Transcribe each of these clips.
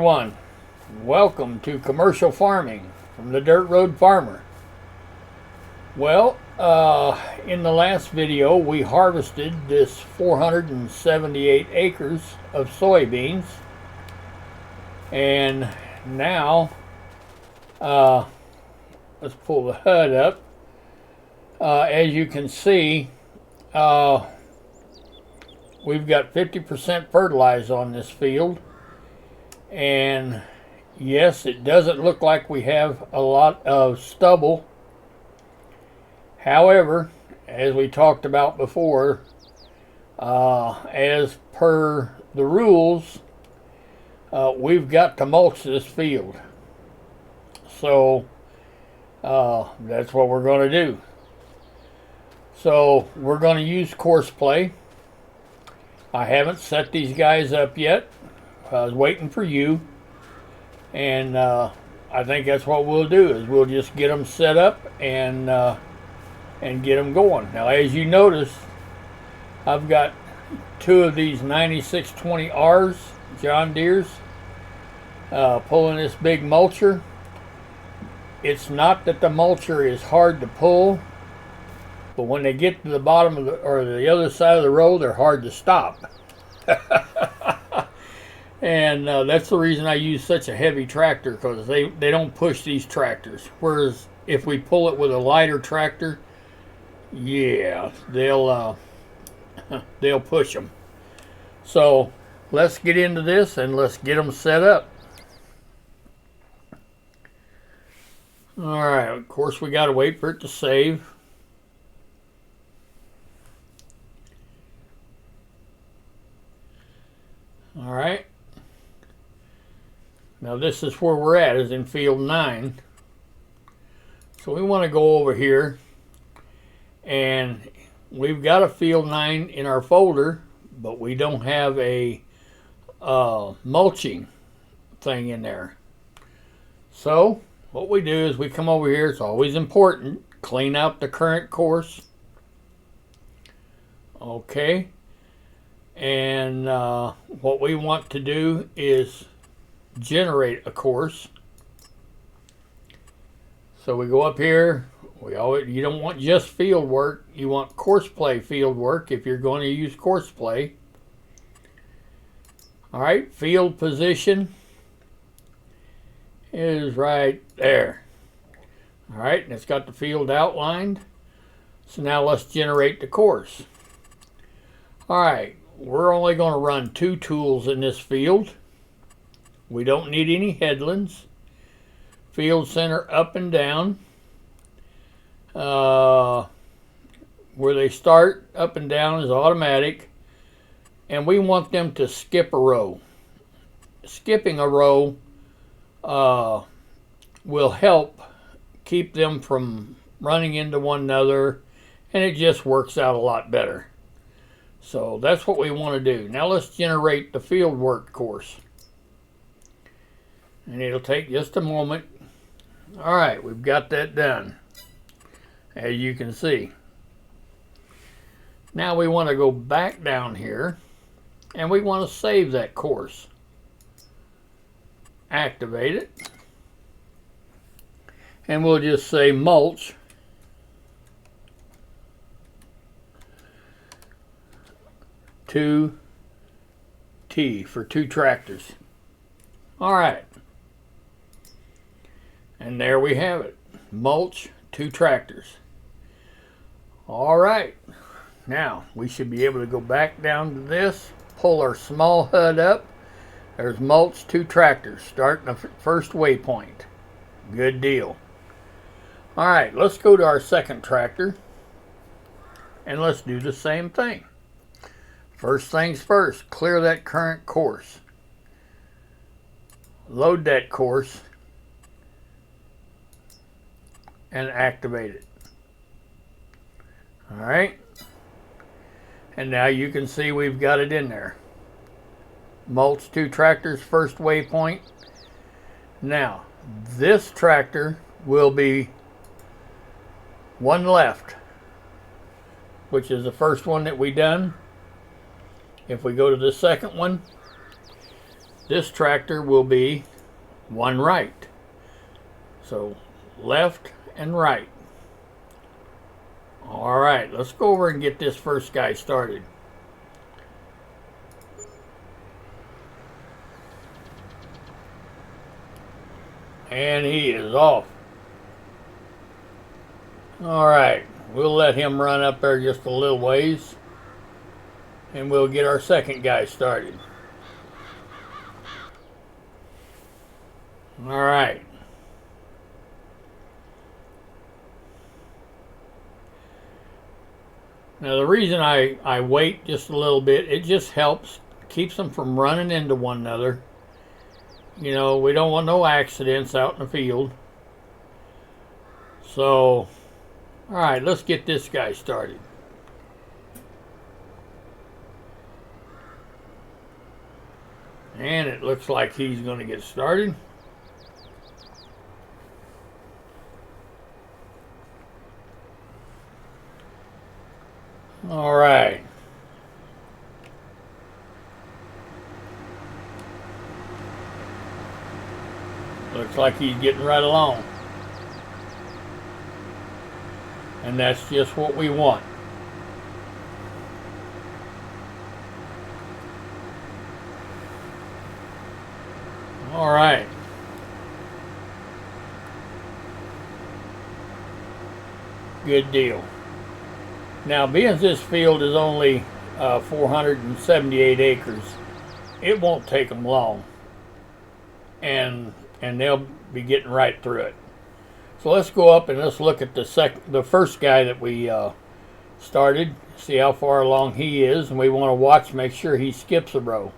everyone, welcome to Commercial Farming from the Dirt Road Farmer. Well, in the last video we harvested this 478 acres of soybeans, and now let's pull the HUD up. As you can see, we've got 50% fertilized on this field. And yes, it doesn't look like we have a lot of stubble. However, as we talked about before, as per the rules, we've got to mulch this field. So that's what we're going to do. So we're going to use Courseplay. I haven't set these guys up yet. I was waiting for you, and I think that's what we'll do, is we'll just get them set up and get them going. Now, as you notice, I've got two of these 9620Rs, John Deere's, pulling this big mulcher. It's not that the mulcher is hard to pull, but when they get to the bottom of the other side of the road, they're hard to stop. And that's the reason I use such a heavy tractor, because they don't push these tractors. Whereas if we pull it with a lighter tractor, yeah, they'll push them. So let's get into this and let's get them set up. All right, of course we got to wait for it to save. All right. Now this is where we're at, is in field 9. So we want to go over here, and we've got a field 9 in our folder, but we don't have a mulching thing in there. So what we do is we come over here. It's always important, clean out the current course. Okay. And what we want to do is generate a course. So we go up here. You don't want just field work. You want Courseplay field work if you're going to use Courseplay. All right, field position is right there. All right, and it's got the field outlined. So now let's generate the course. All right, we're only going to run 2 tools in this field. We don't need any headlands. Field center up and down. Where they start up and down is automatic. And we want them to skip a row. Skipping a row will help keep them from running into one another, and it just works out a lot better. So that's what we want to do. Now let's generate the field work course. And it'll take just a moment. All right, we've got that done, as you can see. Now we want to go back down here, and we want to save that course. Activate it. And we'll just say mulch. T for 2 tractors. All right. And there we have it. Mulch, 2 tractors. All right. Now we should be able to go back down to this, pull our small HUD up. There's mulch, 2 tractors, starting the first waypoint. Good deal. All right, let's go to our second tractor, and let's do the same thing. First things first, clear that current course. Load that course and activate it. All right. And now you can see we've got it in there. Mulch, 2 tractors, first waypoint. Now, this tractor will be 1 left, which is the first one that we done. If we go to the second one, this tractor will be one right. So left and right. All right, let's go over and get this first guy started. And he is off. All right, we'll let him run up there just a little ways, and we'll get our second guy started. All right. Now the reason I wait just a little bit, it just helps, keeps them from running into one another. You know, we don't want no accidents out in the field. So, alright, let's get this guy started. And it looks like he's going to get started. All right. Looks like he's getting right along. And that's just what we want. All right. Good deal. Now, being this field is only 478 acres, it won't take them long, and they'll be getting right through it. So let's go up and let's look at the first guy that we started, see how far along he is, and we want to watch, make sure he skips a row.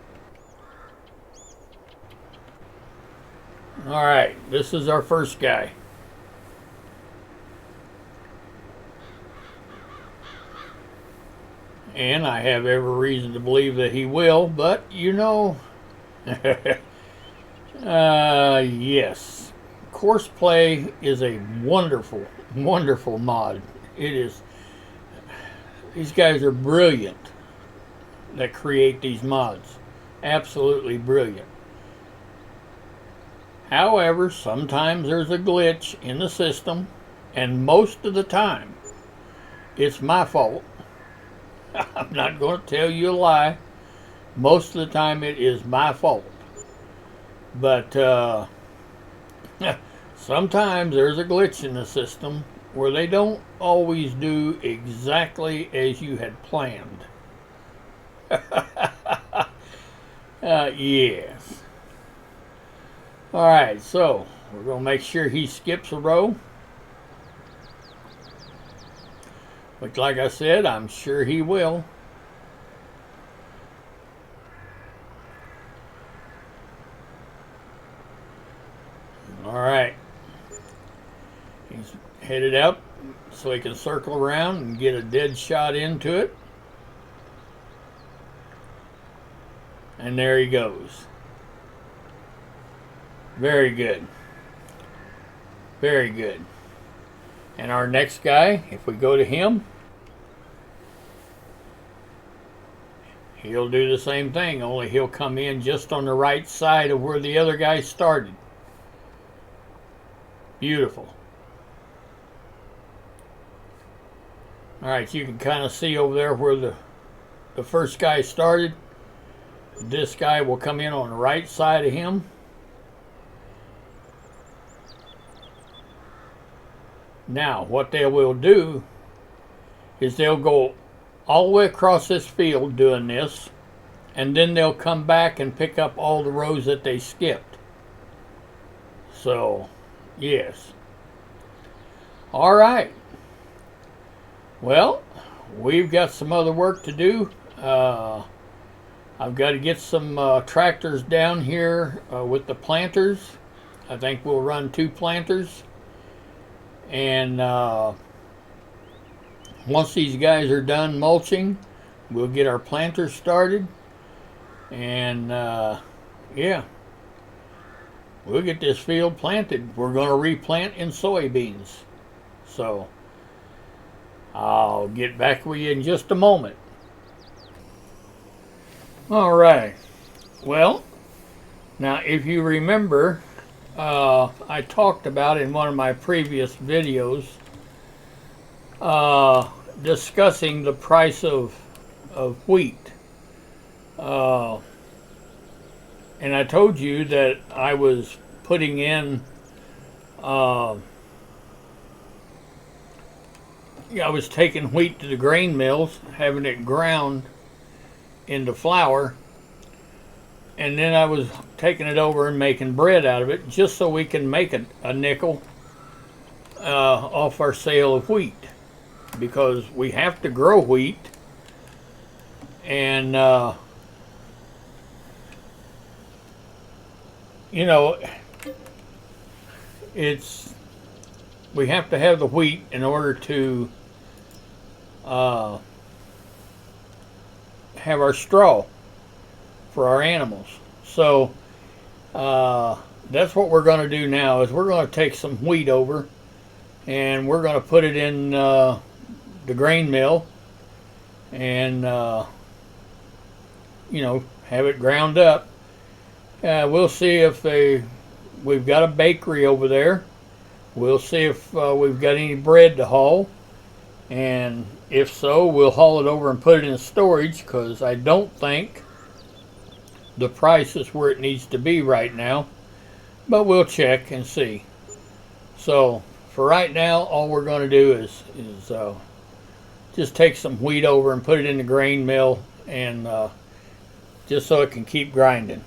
All right, this is our first guy. And I have every reason to believe that he will, but you know, yes, Courseplay is a wonderful, wonderful mod. It is. These guys are brilliant that create these mods. Absolutely brilliant. However, sometimes there's a glitch in the system, and most of the time, it's my fault. I'm not going to tell you a lie. Most of the time it is my fault. But sometimes there's a glitch in the system where they don't always do exactly as you had planned. Yes. Alright, so we're going to make sure he skips a row. But like I said, I'm sure he will. All right. He's headed up so he can circle around and get a dead shot into it. And there he goes. Very good. Very good. And our next guy, if we go to him, he'll do the same thing, only he'll come in just on the right side of where the other guy started. Beautiful. Alright, you can kind of see over there where the first guy started. This guy will come in on the right side of him. Now, what they will do is they'll go all the way across this field doing this, and then they'll come back and pick up all the rows that they skipped. So, yes. All right. Well, we've got some other work to do. I've got to get some tractors down here with the planters. I think we'll run 2 planters. And once these guys are done mulching, we'll get our planters started. And yeah, we'll get this field planted. We're going to replant in soybeans. So I'll get back with you in just a moment. All right. Well, Now, if you remember, I talked about in one of my previous videos discussing the price of wheat. And I told you that I was putting in, I was taking wheat to the grain mills, having it ground into flour, and then I was taking it over and making bread out of it, just so we can make a nickel off our sale of wheat, because we have to grow wheat, and you know, we have to have the wheat in order to have our straw for our animals. So that's what we're going to do now, is we're going to take some wheat over and we're going to put it in the grain mill and have it ground up. We'll see if we've got a bakery over there. We'll see if we've got any bread to haul, and if so, we'll haul it over and put it in storage, because I don't think the price is where it needs to be right now, but we'll check and see. So for right now, all we're going to do is just take some wheat over and put it in the grain mill, and just so it can keep grinding.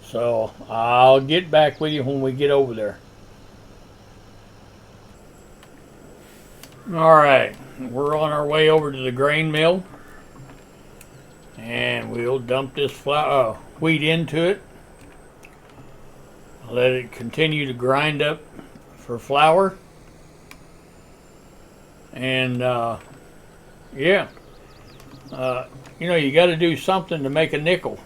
So I'll get back with you when we get over there. Alright, we're on our way over to the grain mill, and we'll dump this wheat into it, let it continue to grind up for flour, and you got to do something to make a nickel.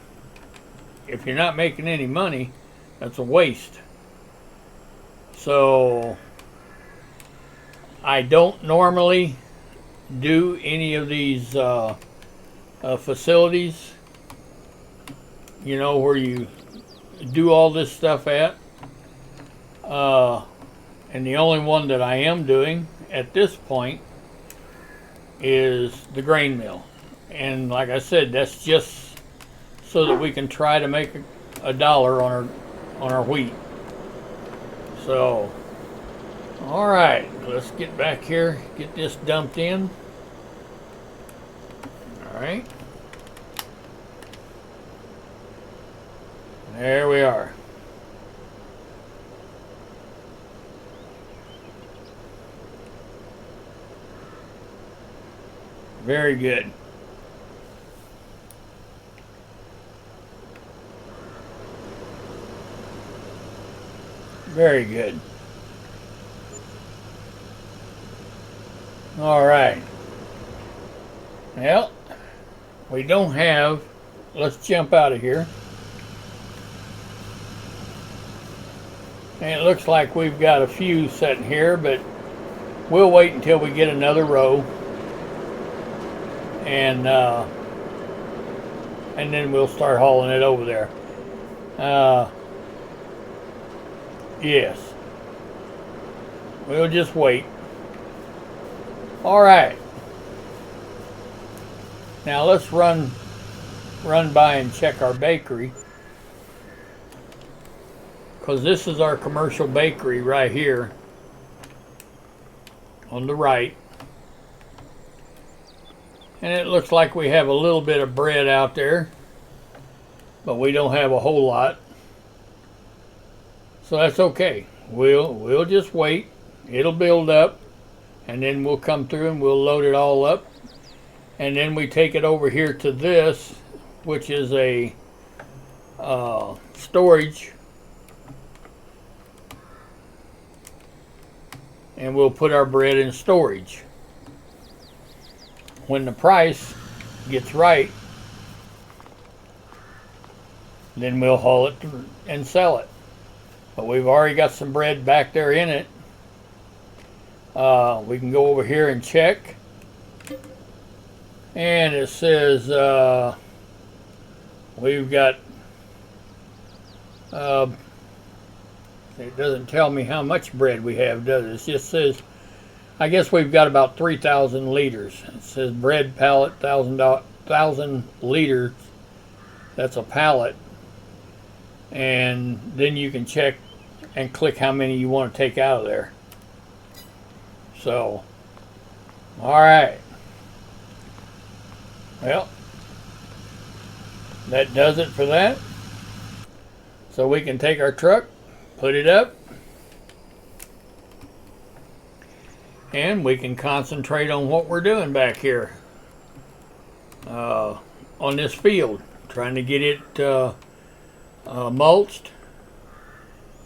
If you're not making any money, that's a waste. So I don't normally do any of these facilities, where you do all this stuff at. And the only one that I am doing at this point is the grain mill. And like I said, that's just so that we can try to make a dollar on our wheat. So, all right, let's get back here, get this dumped in. All right, there we are. Very good. Very good. All right. Well, we don't have, let's jump out of here. And it looks like we've got a few sitting here, but we'll wait until we get another row. And then we'll start hauling it over there. Yes. We'll just wait. All right. Now let's run by and check our bakery, because this is our commercial bakery right here on the right. And it looks like we have a little bit of bread out there, but we don't have a whole lot. So that's okay. We'll just wait. It'll build up, and then we'll come through and we'll load it all up. And then we take it over here to this, which is a storage. And we'll put our bread in storage. When the price gets right, then we'll haul it and sell it. But we've already got some bread back there in it. We can go over here and check. And it says we've got Uh, it doesn't tell me how much bread we have, does it? It just says, I guess we've got about 3,000 liters. It says bread pallet, 1,000 liters. That's a pallet. And then you can check and click how many you want to take out of there. So, all right. Well, that does it for that. So we can take our truck, put it up, and we can concentrate on what we're doing back here on this field, trying to get it mulched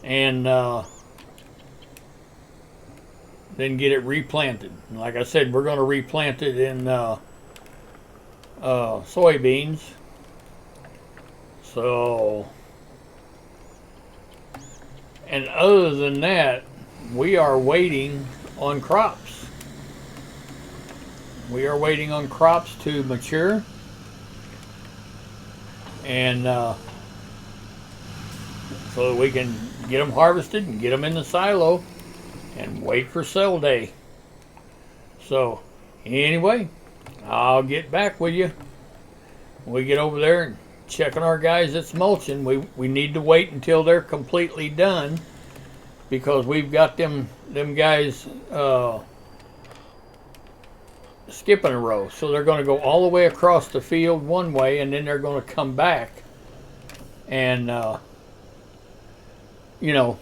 and then get it replanted. Like I said, we're going to replant it in soybeans. So, and other than that, we are waiting on crops. We are waiting on crops to mature, and so that we can get them harvested and get them in the silo and wait for sale day. So anyway, I'll get back with you when we get over there and checking our guys that's mulching. We need to wait until they're completely done, because we've got them guys skipping a row. So they're going to go all the way across the field one way, and then they're going to come back and you know,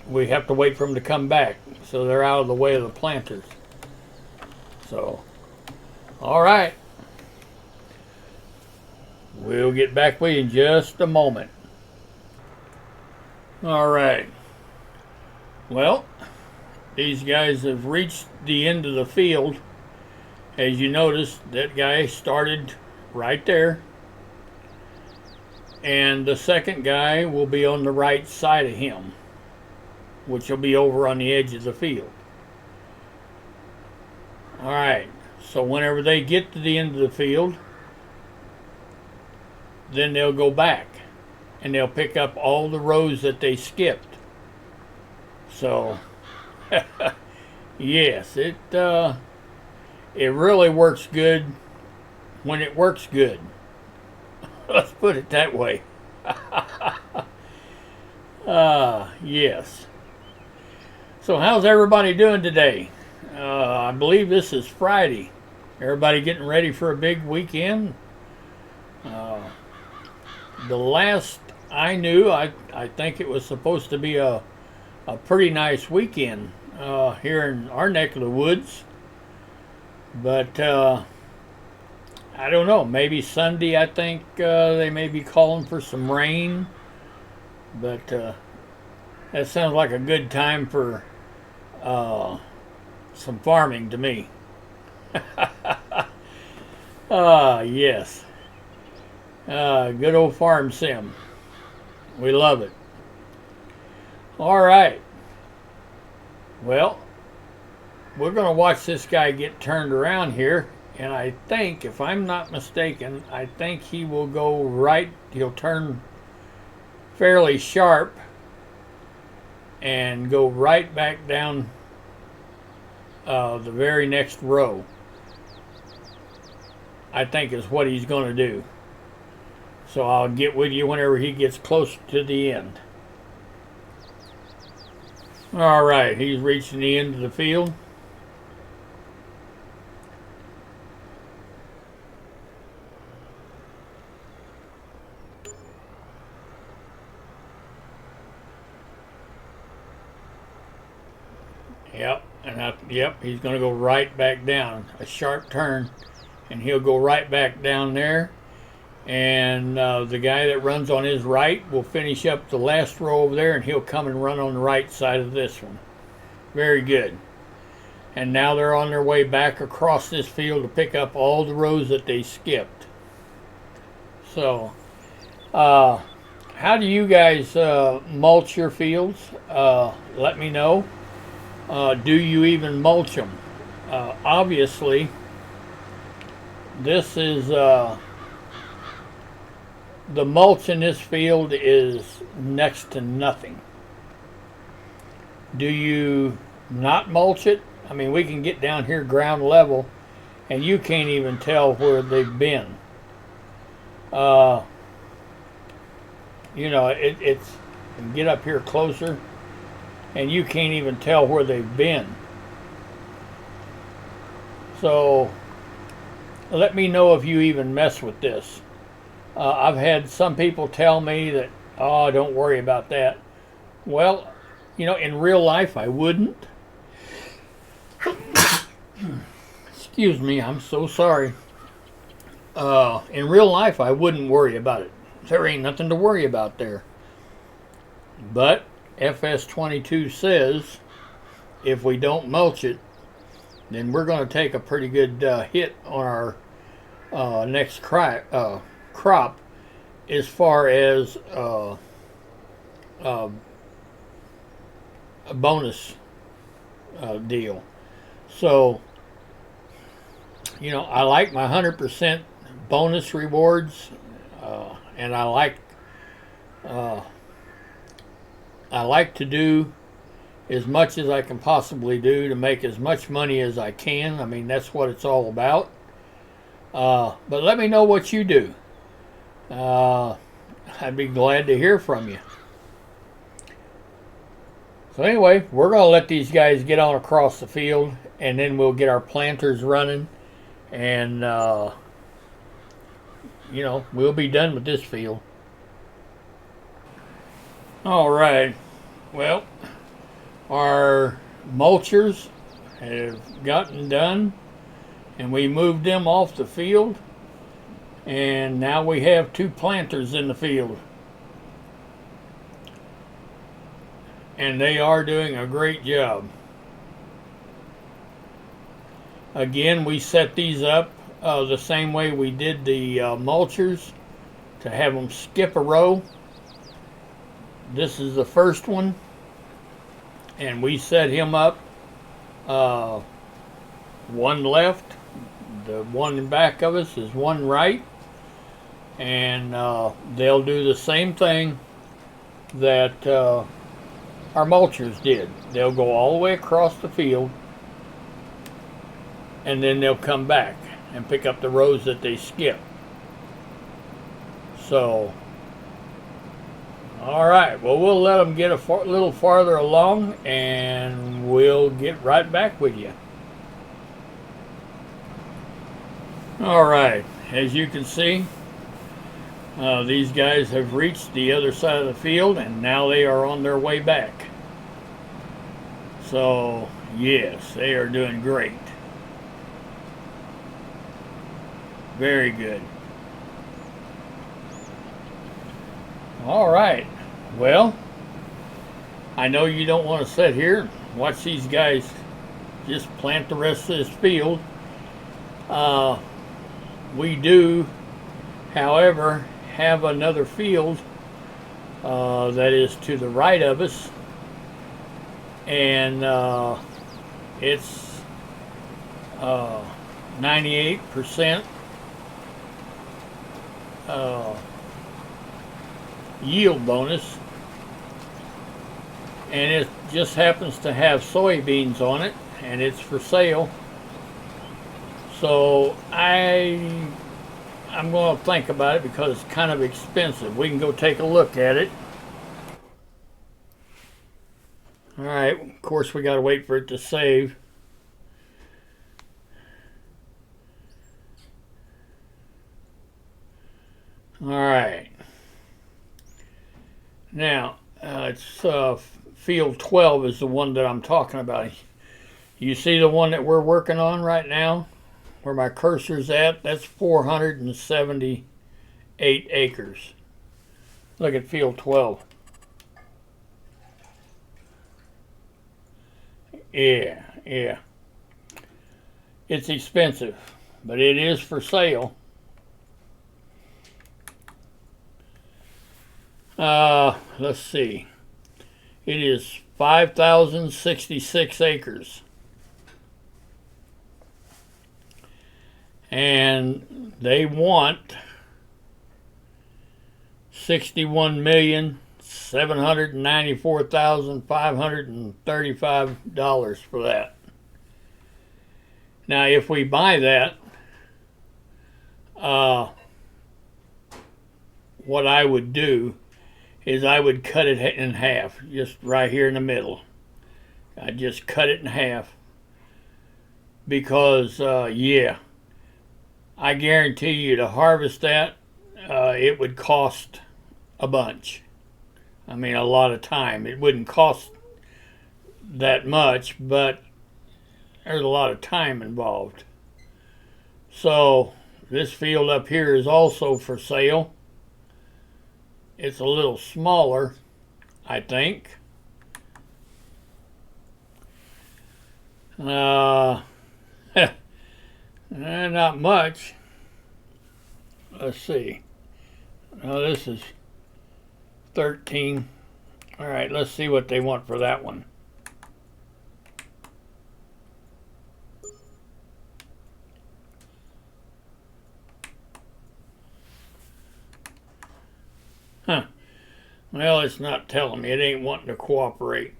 we have to wait for them to come back, so they're out of the way of the planters. So, all right, we'll get back with you in just a moment. All right, well, these guys have reached the end of the field. As you notice, that guy started right there, and the second guy will be on the right side of him, which will be over on the edge of the field. All right, so whenever they get to the end of the field, then they'll go back and they'll pick up all the rows that they skipped. So yes, it really works good when it works good. Let's put it that way. Yes. So how's everybody doing today? I believe this is Friday. Everybody getting ready for a big weekend? The last I knew, I think it was supposed to be a pretty nice weekend here in our neck of the woods. But I don't know, maybe Sunday I think they may be calling for some rain. But that sounds like a good time for some farming to me. Yes. Good old farm sim. We love it. All right. Well, we're going to watch this guy get turned around here. And I think, if I'm not mistaken, I think he will go right. He'll turn fairly sharp and go right back down the very next row. I think is what he's going to do. So I'll get with you whenever he gets close to the end. All right, he's reaching the end of the field. Yep, he's going to go right back down. A sharp turn, and he'll go right back down there. And the guy that runs on his right will finish up the last row over there, and he'll come and run on the right side of this one. Very good. And now they're on their way back across this field to pick up all the rows that they skipped. So, how do you guys mulch your fields? Let me know. Do you even mulch them? Obviously, this is the mulch in this field is next to nothing. Do you not mulch it? I mean, we can get down here ground level and you can't even tell where they've been. You know, it's get up here closer and you can't even tell where they've been. So let me know if you even mess with this. I've had some people tell me that, oh, don't worry about that. Well, you know, in real life I wouldn't. Excuse me, I'm so sorry. In real life I wouldn't worry about it. There ain't nothing to worry about there. But FS22 says if we don't mulch it, then we're going to take a pretty good hit on our next crop as far as a bonus deal. So, you know, I like my 100% bonus rewards, and I like to do as much as I can possibly do to make as much money as I can. I mean, that's what it's all about. But let me know what you do. I'd be glad to hear from you. So anyway, we're going to let these guys get on across the field, and then we'll get our planters running, and you know, we'll be done with this field. All right. Well, our mulchers have gotten done, and we moved them off the field, and now we have 2 planters in the field, and they are doing a great job. Again, we set these up the same way we did the mulchers, to have them skip a row. This is the first one, and we set him up one left, the one in back of us is one right, and they'll do the same thing that our mulchers did. They'll go all the way across the field, and then they'll come back and pick up the rows that they skipped. So, all right, well, we'll let them get a little farther along, and we'll get right back with you. All right, as you can see, these guys have reached the other side of the field, and now they are on their way back. So, yes, they are doing great. Very good. All right. Well, I know you don't want to sit here and watch these guys just plant the rest of this field. We do, however, have another field that is to the right of us, and it's 98% yield bonus, and it just happens to have soybeans on it, and it's for sale. So I'm going to think about it because it's kind of expensive. We can go take a look at it. All right, of course we got to wait for it to save. All right. Now, it's field 12 is the one that I'm talking about. You see the one that we're working on right now, where my cursor's at? That's 478 acres. Look at field 12. Yeah. It's expensive, but it is for sale. Let's see. It is 5,066 acres. And they want $61,794,535 for that. Now, if we buy that, what I would do is I would cut it in half, just right here in the middle. I just cut it in half because, yeah, I guarantee you to harvest that, it would cost a bunch. I mean, a lot of time. It wouldn't cost that much, but there's a lot of time involved. So this field up here is also for sale. It's a little smaller, I think. Not much. Let's see. Now this is 13. All right, let's see what they want for that one. Huh. Well, it's not telling me. It ain't wanting to cooperate.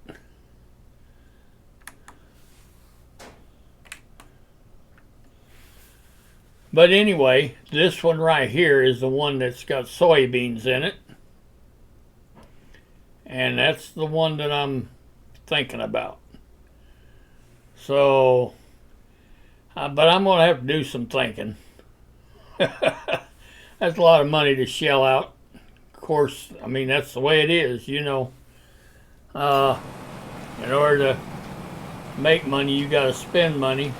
But anyway, this one right here is the one that's got soybeans in it. And that's the one that I'm thinking about. So, but I'm going to have to do some thinking. That's a lot of money to shell out. Of course, I mean, that's the way it is, you know. In order to make money, you got to spend money.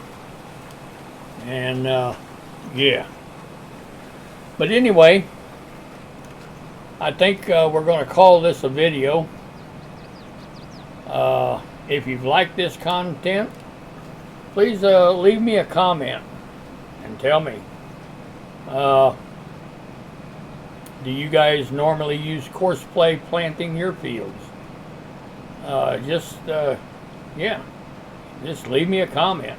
And, yeah. But anyway, I think we're going to call this a video. If you've liked this content, please leave me a comment and tell me. Do you guys normally use Courseplay planting your fields? Yeah, just leave me a comment.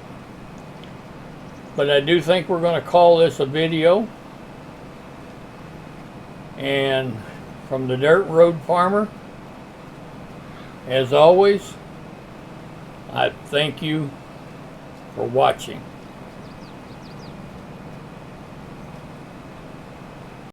But I do think we're going to call this a video. And from the Dirt Road Farmer, as always, I thank you for watching.